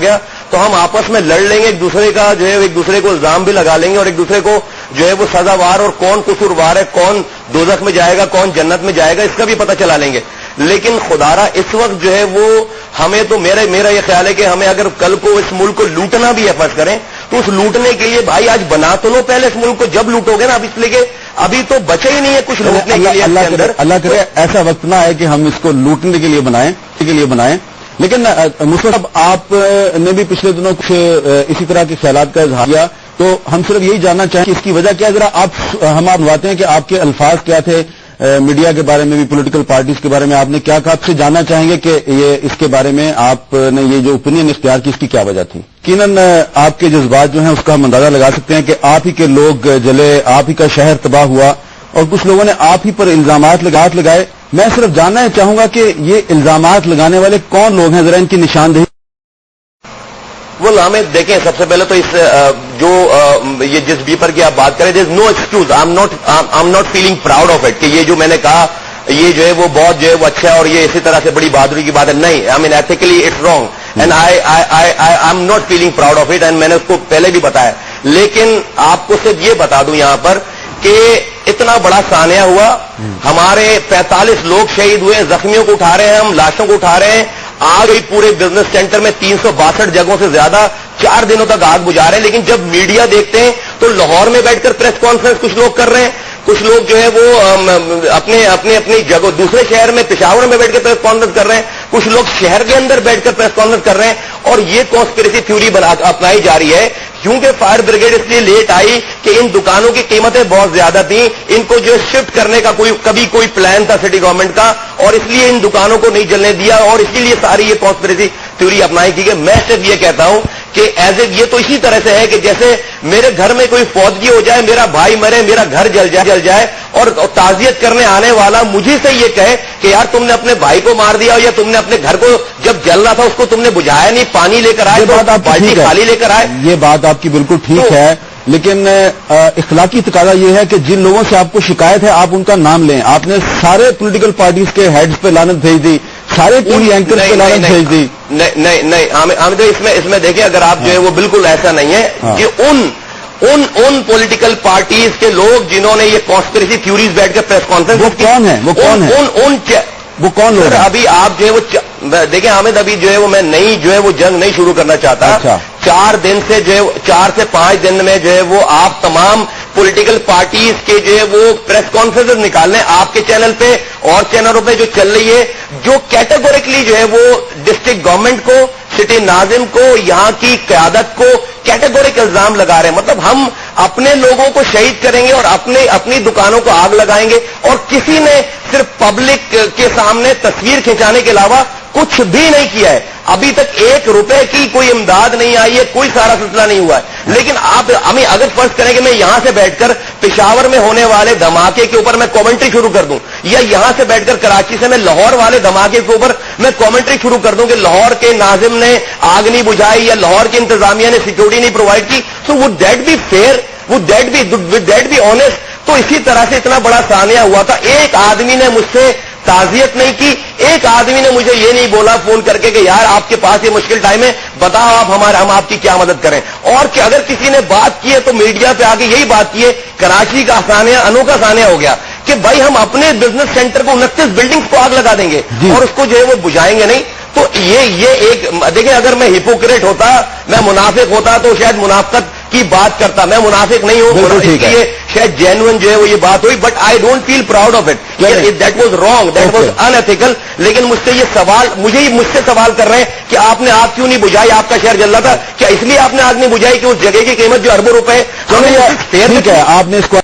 ہو گیا تو ہم آپس میں لڑ لیں گے, ایک دوسرے کا جو ہے ایک دوسرے کو الزام بھی لگا لیں گے اور ایک دوسرے کو جو ہے وہ سزاوار اور کون قصوروار ہے, کون دوزخ میں جائے گا کون جنت میں جائے گا, اس کا بھی پتہ چلا لیں گے. لیکن خدارا اس وقت جو ہے وہ ہمیں تو میرا یہ خیال ہے کہ ہمیں اگر کل کو اس ملک کو لوٹنا بھی ہے فرض کریں تو اس لوٹنے کے لیے بھائی آج بنا تو لو پہلے اس ملک کو, جب لوٹو گے نا اب اس لیے کہ ابھی تو بچے ہی نہیں ہے کچھ لوٹنے کے لیے. اللہ کرے ایسا وقت نہ ہے کہ ہم اس کو لوٹنے کے لیے بنائیں. لیکن مصطفیٰ صاحب آپ نے بھی پچھلے دنوں کچھ اسی طرح کے خیالات کا اظہار کیا, تو ہم صرف یہی جاننا چاہیں کہ اس کی وجہ کیا ہے. ذرا ہم آپ بتاتے ہیں کہ آپ کے الفاظ کیا تھے, میڈیا کے بارے میں بھی, پولیٹیکل پارٹیز کے بارے میں آپ نے کیا کہا, آپ سے جاننا چاہیں گے کہ یہ اس کے بارے میں آپ نے یہ جو اوپینین اختیار کی اس کی کیا وجہ تھی. یقیناً آپ کے جذبات جو ہیں اس کا ہم اندازہ لگا سکتے ہیں کہ آپ ہی کے لوگ جلے, آپ ہی کا شہر تباہ ہوا اور کچھ لوگوں نے آپ ہی پر الزامات لگائے. میں صرف جاننا چاہوں گا کہ یہ الزامات لگانے والے کون لوگ ہیں, ذرا ان کی نشاندہی. وہ ہمیں دیکھیں, سب سے پہلے تو اس جو یہ جس بیپر کی آپ بات کریں, there is no excuse, I am not feeling proud of it کہ یہ جو میں نے کہا یہ جو ہے وہ بہت جو ہے وہ اچھا ہے اور یہ اسی طرح سے بڑی بہادری کی بات ہے. نہیں, I mean ethically it's wrong and I am not feeling proud of it, and میں نے اس کو پہلے بھی بتایا. لیکن آپ کو صرف یہ بتا دوں یہاں پر کہ اتنا بڑا سانحہ ہوا, ہمارے 45 لوگ شہید ہوئے, زخمیوں کو اٹھا رہے ہیں ہم, لاشوں کو اٹھا رہے ہیں. آگ ہی پورے بزنس سینٹر میں 362 جگہوں سے زیادہ 4 دنوں تک آگ بجھا رہے ہیں. لیکن جب میڈیا دیکھتے ہیں تو لاہور میں بیٹھ کر پریس کانفرنس کچھ لوگ کر رہے ہیں, کچھ لوگ جو ہے وہ اپنی جگہ دوسرے شہر میں پشاور میں بیٹھ کر پریس کانفرنس کر رہے ہیں, کچھ لوگ شہر کے اندر بیٹھ کر پریس کانفرنس کر رہے ہیں. اور یہ کانسپریسی تھیوری اپنائی جا رہی ہے کیونکہ فائر بریگیڈ اس لیے لیٹ آئی کہ ان دکانوں کی قیمتیں بہت زیادہ تھیں, ان کو جو شفٹ کرنے کا کبھی کوئی پلان تھا سٹی گورنمنٹ کا, اور اس لیے ان دکانوں کو نہیں جلنے دیا اور اسی لیے ساری یہ کانسپریسی تھیوری اپنائی کی گئی. میں صرف یہ کہتا ہوں کہ ایز اے یہ تو اسی طرح سے ہے کہ جیسے میرے گھر میں کوئی فوتگی ہو جائے, میرا بھائی مرے, میرا گھر جل جائے اور تعزیت کرنے آنے والا مجھے سے یہ کہے کہ یار تم نے اپنے بھائی کو مار دیا یا تم نے اپنے گھر کو جب جل رہا تھا اس کو تم نے بجھایا نہیں, پانی لے کر آئے تو بالٹی خالی لے کر آئے. یہ بات آپ کی بالکل ٹھیک ہے, لیکن اخلاقی تقاضا یہ ہے کہ جن لوگوں سے آپ کو شکایت ہے آپ ان کا نام لیں. آپ نے سارے پولیٹیکل پارٹیز کے ہیڈز پہ لعنت بھیج دی, سارے ٹی وی اینکرز پہ لعنت بھیج دی. نہیں, اس میں دیکھیں اگر آپ جو ہے وہ بالکل ایسا نہیں ہے کہ ان پولیٹیکل پارٹیز کے لوگ جنہوں نے یہ کانسپریسی تھیوریز بیٹھ کر پریس کانفرنس, وہ کون لوگ ہیں؟ ابھی آپ جو ہے وہ دیکھیں حامد, ابھی جو ہے وہ میں نئی جو ہے وہ جنگ نہیں شروع کرنا چاہتا. 4 دن سے جو ہے 4 سے 5 دن میں جو ہے وہ آپ تمام پولیٹیکل پارٹیز کے جو ہے وہ پریس کانفرنس نکالنے آپ کے چینل پہ اور چینلوں پہ جو چل رہی ہے, جو کیٹیگوریکلی جو ہے وہ ڈسٹرکٹ گورنمنٹ کو, سٹی ناظم کو, یہاں کی قیادت کو کیٹیگورک الزام لگا رہے ہیں. مطلب ہم اپنے لوگوں کو شہید کریں گے اور اپنی دکانوں کو آگ لگائیں گے, اور کسی نے صرف پبلک کے سامنے تصویر کھینچانے کے علاوہ کچھ بھی نہیں کیا ہے. ابھی تک 1 روپے کی کوئی امداد نہیں آئی ہے, کوئی سارا سلسلہ نہیں ہوا ہے. لیکن آپ ہمیں اگر فرض کریں کہ میں یہاں سے بیٹھ کر پشاور میں ہونے والے دھماکے کے اوپر میں کامنٹری شروع کر دوں, یا یہاں سے بیٹھ کر کراچی سے میں لاہور والے دھماکے کے اوپر میں کامنٹری شروع کر دوں کہ لاہور کے ناظم نے آگ نہیں بجھائی یا لاہور کی انتظامیہ نے سیکورٹی نہیں پرووائڈ کی, so would that be fair, would that be honest. تو اسی طرح سے اتنا بڑا سانحہ ہوا تھا, ایک آدمی نے مجھ سے تعزیت نہیں کی, ایک آدمی نے مجھے یہ نہیں بولا فون کر کے کہ یار آپ کے پاس یہ مشکل ٹائم ہے, بتاؤ ہم آپ کی کیا مدد کریں. اور کہ اگر کسی نے بات کی ہے تو میڈیا پہ آگے یہی بات کی ہے, کراچی کا سانحہ انوکھا سانحہ ہو گیا کہ بھائی ہم اپنے بزنس سینٹر کو 29 بلڈنگز کو آگ لگا دیں گے اور اس کو جو ہے وہ بجھائیں گے نہیں. تو یہ ایک دیکھیں, اگر میں ہپوکریٹ ہوتا, میں منافق ہوتا تو شاید منافقت کی بات کرتا. میں منافق نہیں ہوں, اس لیے شاید جینوئن جو ہے وہ یہ بات ہوئی, but I don't feel proud of it. That was wrong, that was unethical. لیکن مجھ سے یہ سوال, مجھ سے سوال کر رہے ہیں کہ آپ نے آگ کیوں نہیں بجھائی, آپ کا شہر جل رہا تھا, کیا اس لیے آپ نے آگ نہیں بجھائی کہ اس جگہ کی قیمت جو اربوں روپے ہے. ٹھیک ہے, آپ نے اس کو